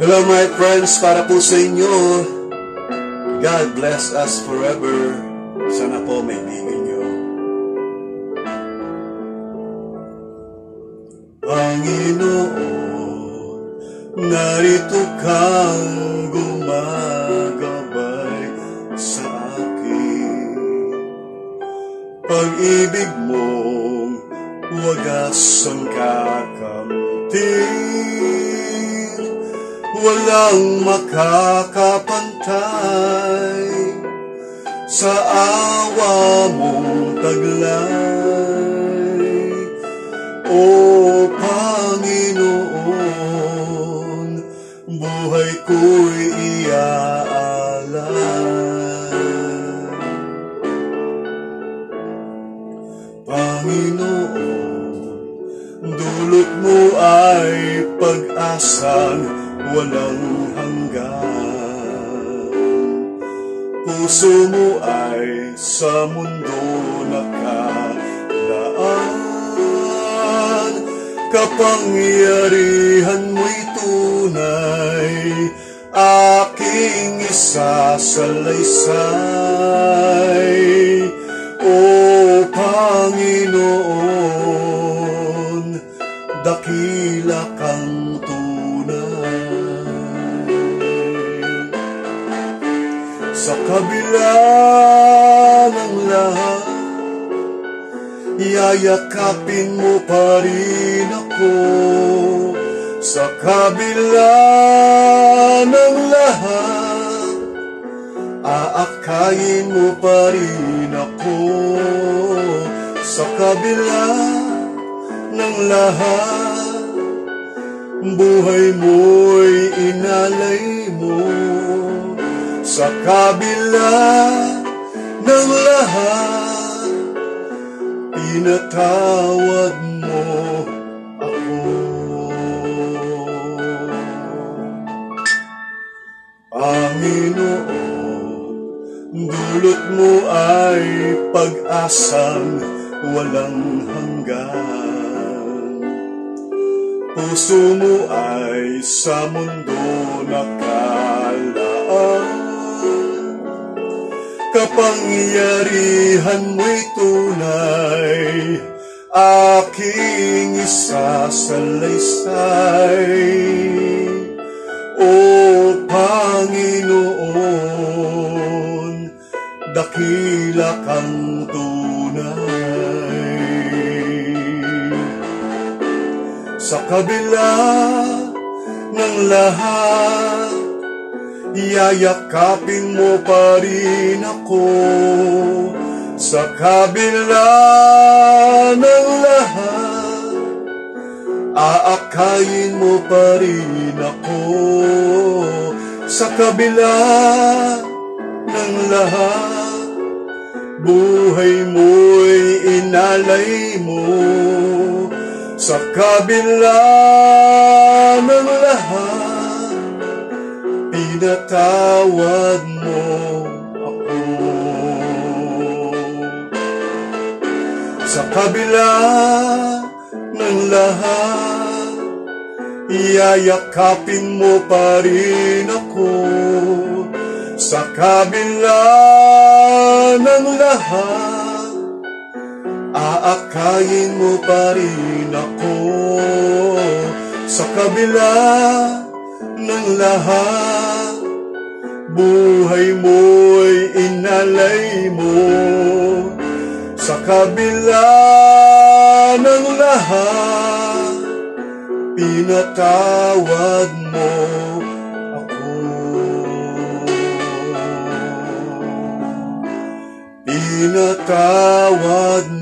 Hello my friends, para po sa inyo. God bless us forever. Sana po may bigay nyo. Panginoon, narito kang gumagabay sa akin. Pag-ibig mong wagas ang kakamtin. Walang makakapantay sa awa mong taglay. O Panginoon, buhay ko'y iaalay. Panginoon, dulot mo ay pag-asang walang hanggan. Puso mo ay sa mundo nakalaan. Kapangyarihan mo'y tunay, aking isasalaysay. O Panginoon, dakila kang tunay. Sa kabila ng lahat, yayakapin mo pa rin ako. Sa kabila ng lahat, aakayin mo pa rin ako. Sa kabila ng lahat, buhay mo'y inalay mo. Sa kabila ng lahat, pinatawad mo ako. Panginoon, dulot mo ay pag-asang walang hanggan. Puso mo ay sa mundo nakalaan. Kapangyarihan mo'y tunay, aking isasalaysay. O Panginoon, dakila kang tunay. Sa kabila ng lahat, yayakapin mo pa rin ako. Sa kabila ng lahat, aakayin mo pa rin ako. Sa kabila ng lahat, buhay mo'y inalay mo. Sa kabila ng lahat, pinatawad mo ako. Sa kabila ng lahat, yayakapin mo pa rin ako. Sa kabila ng lahat, aakayin mo pa rin ako. Sa kabila ng lahat, buhay mo'y inalay mo. Sa kabila ng lahat, pinatawad mo ako. Pinatawad mo